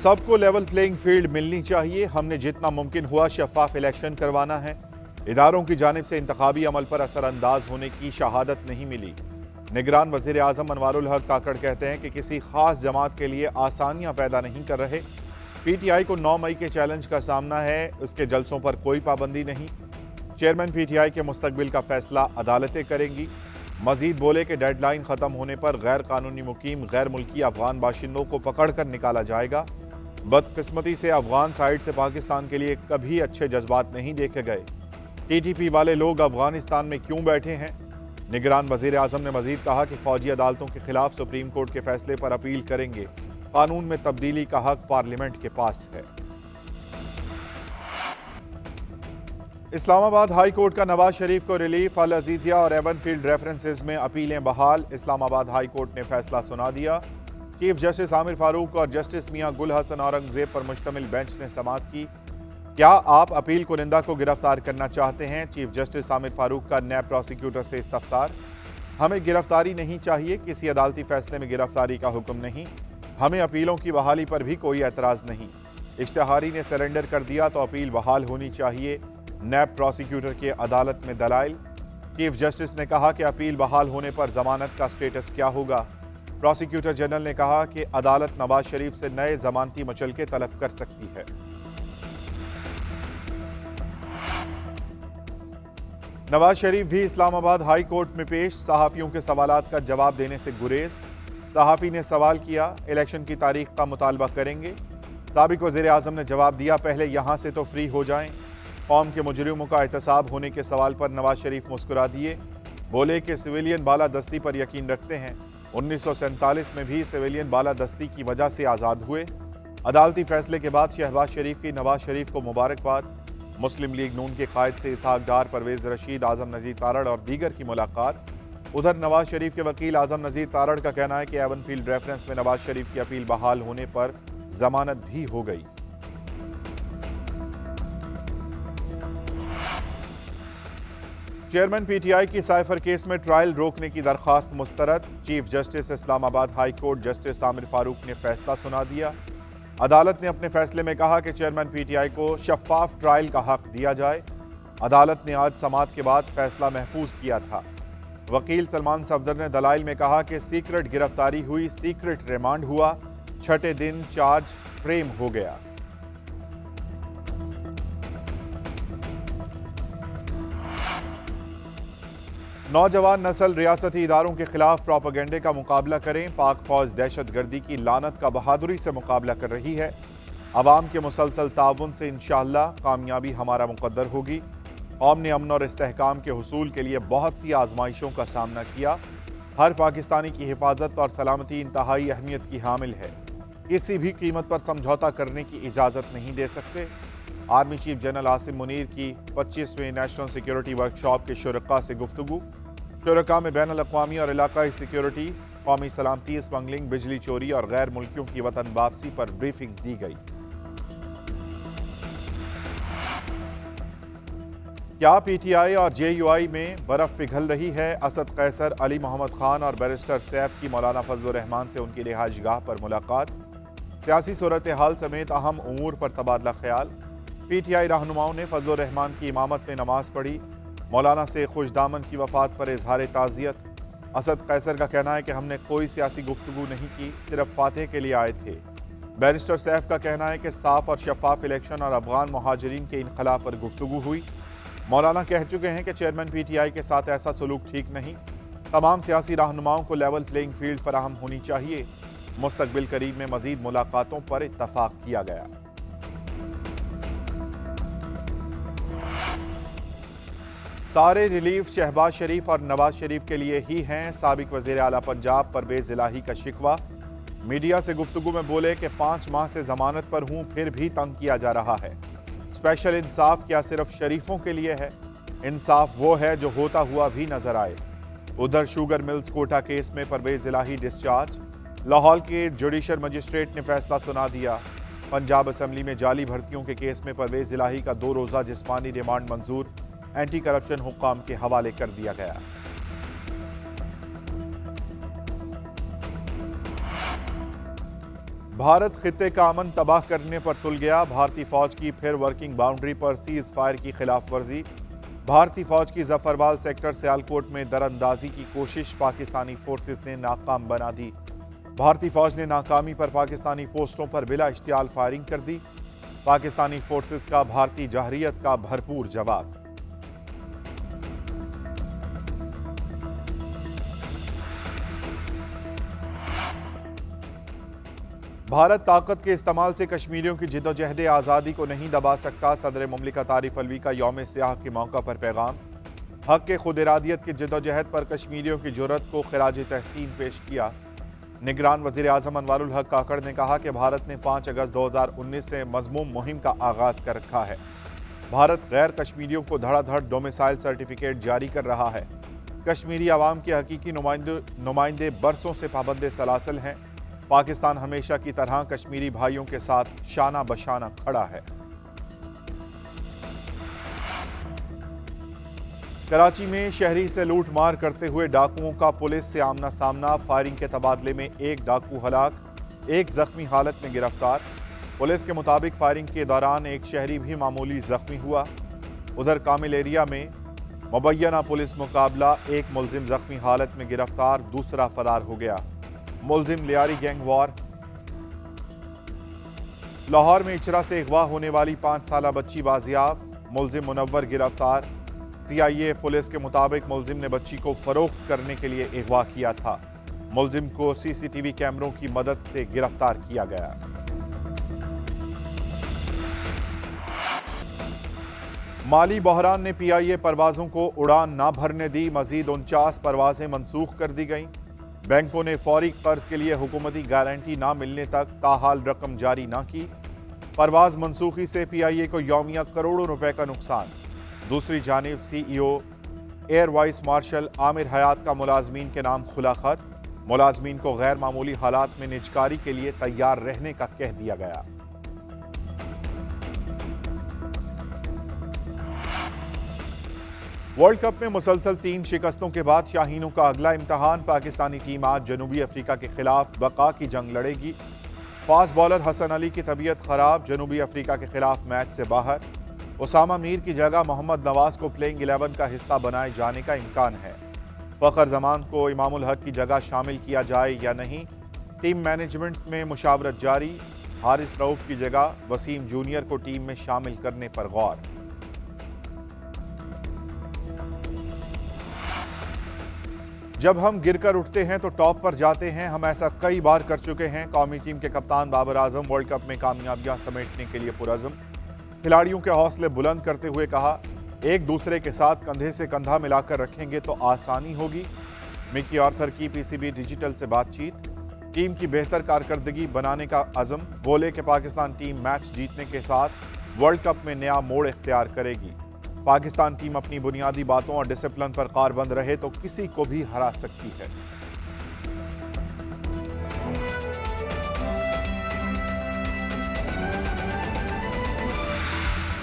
सबको level playing field मिलनी चाहिए। हमने जितना मुमकिन हुआ शफाफ इलेक्शन करवाना है। इदारों की जानिब से इंतखाबी अमल पर असरअंदाज होने की शहादत नहीं मिली। निगरान वजीर आजम अनवारुल हक काकड़ कहते हैं कि किसी खास जमात के लिए आसानियां पैदा नहीं कर रहे। पीटीआई को 9 मई के चैलेंज का सामना है, उसके जलसों पर कोई पाबंदी नहीं। चेयरमैन पीटीआई के मुस्तकबिल का फैसला अदालतें करेंगी। मजीद बोले कि डेडलाइन खत्म होने पर गैर कानूनी मुकीम गैर मुल्की अफगान बाशिंदों को पकड़कर निकाला जाएगा। बदकिस्मती से अफगान साइड से पाकिस्तान के लिए कभी अच्छे जज्बात नहीं देखे गए। टीटीपी वाले लोग अफगानिस्तान में क्यों बैठे हैं? निगरान वजीर आजम ने मजीद कहा कि फौजी अदालतों के खिलाफ सुप्रीम कोर्ट के फैसले पर अपील करेंगे। कानून में तब्दीली का हक पार्लियामेंट के पास है। इस्लामाबाद हाई कोर्ट का नवाज शरीफ को रिलीफ, अल अजीजिया और एवनफील्ड रेफरेंसेस में अपीलें बहाल। इस्लामाबाद हाई कोर्ट ने फैसला सुना दिया। चीफ जस्टिस आमिर फारूक और जस्टिस मियां गुल हसन औरंगजेब पर मुश्तमिल बेंच ने समाअत की। क्या आप अपील कुनिंदा को गिरफ्तार करना चाहते हैं? चीफ जस्टिस आमिर फारूक का नैब प्रोसिक्यूटर से इस्तफसार। हमें गिरफ्तारी नहीं चाहिए, किसी अदालती फैसले में गिरफ्तारी का हुक्म नहीं। हमें अपीलों की बहाली पर भी कोई एतराज नहीं। इश्तहारी ने सरेंडर कर दिया तो अपील बहाल होनी चाहिए। नैब प्रोसिक्यूटर के अदालत में दलाइल। चीफ जस्टिस ने कहा कि अपील बहाल होने पर जमानत का स्टेटस क्या होगा। प्रोसिक्यूटर जनरल ने कहा कि अदालत नवाज शरीफ से नए जमानती मचलके तलब कर सकती है। नवाज शरीफ भी इस्लामाबाद हाई कोर्ट में पेश, सहाफियों के सवालात का जवाब देने से गुरेज। सहाफी ने सवाल किया, इलेक्शन की तारीख का मुतालबा करेंगे। साबिक वजीर आजम ने जवाब दिया, पहले यहां से तो फ्री हो जाएं। कौम के मुजरिमों का एहतसाब होने के सवाल पर नवाज शरीफ मुस्कुरा दिए। बोले कि सिविलियन बालादस्ती पर यकीन रखते हैं। 1947 में भी सिविलियन बालादस्ती की वजह से आज़ाद हुए। अदालती फैसले के बाद शहबाज शरीफ की नवाज शरीफ को मुबारकबाद। मुस्लिम लीग नून के कायद से इसहाक डार, परवेज रशीद, आजम नजीर तारड़ और दीगर की मुलाकात। उधर नवाज शरीफ के वकील आजम नजीर तारड़ का कहना है कि एवनफील्ड रेफरेंस में नवाज शरीफ की अपील बहाल होने पर जमानत भी हो गई। चेयरमैन पीटीआई की साइफर केस में ट्रायल रोकने की दरखास्त मुस्तरद। Chief justice Islamabad high court justice Aamer Farooq ने फैसला सुना दिया। अदालत ने अपने फैसले में कहा कि चेयरमैन पीटीआई को शफाफ ट्रायल का हक दिया जाए। अदालत ने आज समाअत के बाद फैसला महफूज किया था। वकील सलमान सफदर ने दलाइल में कहा कि सीक्रेट गिरफ्तारी हुई, सीक्रेट रिमांड हुआ, छठे दिन चार्ज फ्रेम हो गया। नौजवान नस्ल रियासती इदारों के खिलाफ प्रोपेगेंडे का मुकाबला करें। पाक फौज दहशतगर्दी की लानत का बहादुरी से मुकाबला कर रही है। अवाम के मुसलसल ताउन से इंशाअल्लाह कामयाबी हमारा मुकद्दर होगी। कौम ने अमन और इस्तेहकाम के हुसूल के लिए बहुत सी आजमाइशों का सामना किया। हर पाकिस्तानी की हिफाजत और सलामती इंतहाई अहमियत की हामिल है। किसी भी कीमत पर समझौता करने की इजाज़त नहीं दे सकते। Army chief general Asim Munir की 25वें नेशनल सिक्योरिटी वर्कशॉप के शुरका से गुफ्तगू। शुरका में बैनुल अक़वामी और इलाकाई सिक्योरिटी, कौमी सलामती, स्मगलिंग, बिजली चोरी और गैर मुल्कियों की वतन वापसी पर ब्रीफिंग दी गई। क्या पीटीआई और जेयूआई में बर्फ पिघल रही है? असद कैसर, अली मोहम्मद खान और बैरिस्टर सैफ की मौलाना फजलुर रहमान से उनकी रिहाइश गाह पर मुलाकात। सियासी सूरत हाल समेत अहम उमूर पर तबादला ख्याल। पीटीआई रहनुमाओं ने फजलुर रहमान की इमामत में नमाज पढ़ी। मौलाना से खुशदामन की वफात पर इजहार ताज़ियत। असद कैसर का कहना है कि हमने कोई सियासी गुफ्तगू नहीं की, सिर्फ फातह के लिए आए थे। बैरिस्टर सैफ का कहना है कि साफ और शफाफ इलेक्शन और अफगान मुहाजिरीन के इनखला पर गुफ्तगू हुई। मौलाना कह चुके हैं कि चेयरमैन पीटीआई के साथ ऐसा सलूक ठीक नहीं। तमाम सियासी रहनुमाओं को लेवल प्लेइंग फील्ड फराहम होनी चाहिए। मुस्तकबिल करीब में मजीद मुलाकातों पर इत्तफाक किया गया। सारे रिलीफ शहबाज शरीफ और नवाज शरीफ के लिए ही हैं। साबिक वजीर आला पंजाब परवेज इलाही का शिकवा। मीडिया से गुफ्तगू में बोले कि 5 माह से जमानत पर हूं, फिर भी तंग किया जा रहा है। स्पेशल इंसाफ क्या सिर्फ शरीफों के लिए है? इंसाफ वो है जो होता हुआ भी नजर आए। उधर शुगर मिल्स कोटा केस में परवेज इलाही डिस्चार्ज। लाहौर के जुडिशल मजिस्ट्रेट ने फैसला सुना दिया। पंजाब असम्बली में जाली भर्तियों के केस में परवेज इलाही का 2 रोजा जिस्मानी रिमांड मंजूर। एंटी करप्शन हुक्काम के हवाले कर दिया गया। भारत खित्ते का अमन तबाह करने पर तुल गया। भारतीय फौज की फिर वर्किंग बाउंड्री पर सीज फायर की खिलाफ वर्जी। भारतीय फौज की जफरवाल सेक्टर सियालकोट में दरअंदाजी की कोशिश पाकिस्तानी फोर्सेस ने नाकाम बना दी। भारतीय फौज ने नाकामी पर पाकिस्तानी पोस्टों पर बिला इश्तियाल फायरिंग कर दी। पाकिस्तानी फोर्सेस का भारतीय जहरियत का भरपूर जवाब। भारत ताकत के इस्तेमाल से कश्मीरियों की जिद्दोजहद आज़ादी को नहीं दबा सकता। सदर मुमलिकत आरिफ अलवी का यौम सियाह के मौका पर पैगाम। हक के खुद इरादियत की जिद्दोजहद पर कश्मीरियों की जुर्रत को खिराज तहसीन पेश किया। निगरान वज़ीर आज़म अनवारुल हक काकड़ ने कहा कि भारत ने 5 अगस्त 2019 से मज़मूम मुहिम का आगाज कर रखा है। भारत गैर कश्मीरियों को धड़ाधड़ डोमिसाइल सर्टिफिकेट जारी कर रहा है। कश्मीरी आवाम के हकीकी नुमाइंदे बरसों से पाबंद सलासल हैं। पाकिस्तान हमेशा की तरह कश्मीरी भाइयों के साथ शाना बशाना खड़ा है। कराची में शहरी से लूट मार करते हुए डाकुओं का पुलिस से आमना सामना। फायरिंग के तबादले में एक डाकू हलाक, एक जख्मी हालत में गिरफ्तार। पुलिस के मुताबिक फायरिंग के दौरान एक शहरी भी मामूली जख्मी हुआ। उधर कामिल एरिया में मुबैना पुलिस मुकाबला, एक मुलजिम जख्मी हालत में गिरफ्तार, दूसरा फरार हो गया। मुलजिम लियारी गैंग वॉर। लाहौर में इचरा से अगवा होने वाली 5 साला बच्ची बाजियाब, मुलजिम मुनव्वर गिरफ्तार। CIA पुलिस के मुताबिक मुलजिम ने बच्ची को फरोख्त करने के लिए अगवा किया था। मुलजिम को CCTV कैमरों की मदद से गिरफ्तार किया गया। माली बहरान ने PIA परवाजों को उड़ान ना भरने दी। मजीद 49 परवाजें मनसूख कर दी गईं। बैंकों ने फौरी कर्ज के लिए हुकूमती गारंटी ना मिलने तक ताहाल रकम जारी ना की। परवाज मनसूखी से PIA को यौमिया करोड़ों रुपए का नुकसान। दूसरी जानिब CEO air vice marshal Aamir Hayat का मुलाजमीन के नाम खुला खत। मुलाजमीन को गैर मामूली हालात में निजकारी के लिए तैयार रहने का कह दिया गया। वर्ल्ड कप में मुसलसल 3 शिकस्तों के बाद शाहीनों का अगला इम्तहान। पाकिस्तानी टीम आज जनूबी अफ्रीका के खिलाफ बका की जंग लड़ेगी। फास्ट बॉलर हसन अली की तबीयत खराब, जनूबी अफ्रीका के खिलाफ मैच से बाहर। उसामा मीर की जगह मोहम्मद नवाज को प्लेइंग 11 का हिस्सा बनाए जाने का इम्कान है। फखर जमान को इमामुल हक की जगह शामिल किया जाए या नहीं, टीम मैनेजमेंट में मुशावरत जारी। हारिस रऊफ की जगह वसीम जूनियर को टीम में शामिल करने पर गौर। जब हम गिरकर उठते हैं तो टॉप पर जाते हैं। हम ऐसा कई बार कर चुके हैं। कौमी टीम के कप्तान बाबर आजम वर्ल्ड कप में कामयाबियां समेटने के लिए पुरअज़्म। खिलाड़ियों के हौसले बुलंद करते हुए कहा, एक दूसरे के साथ कंधे से कंधा मिलाकर रखेंगे तो आसानी होगी। मिकी आर्थर की PCB डिजिटल से बातचीत। टीम की बेहतर कारकर्दगी बनाने का अज़म। बोले कि पाकिस्तान टीम मैच जीतने के साथ वर्ल्ड कप में नया मोड़ इख्तियार करेगी। पाकिस्तान टीम अपनी बुनियादी बातों और डिसिप्लिन पर कारबंद रहे तो किसी को भी हरा सकती है।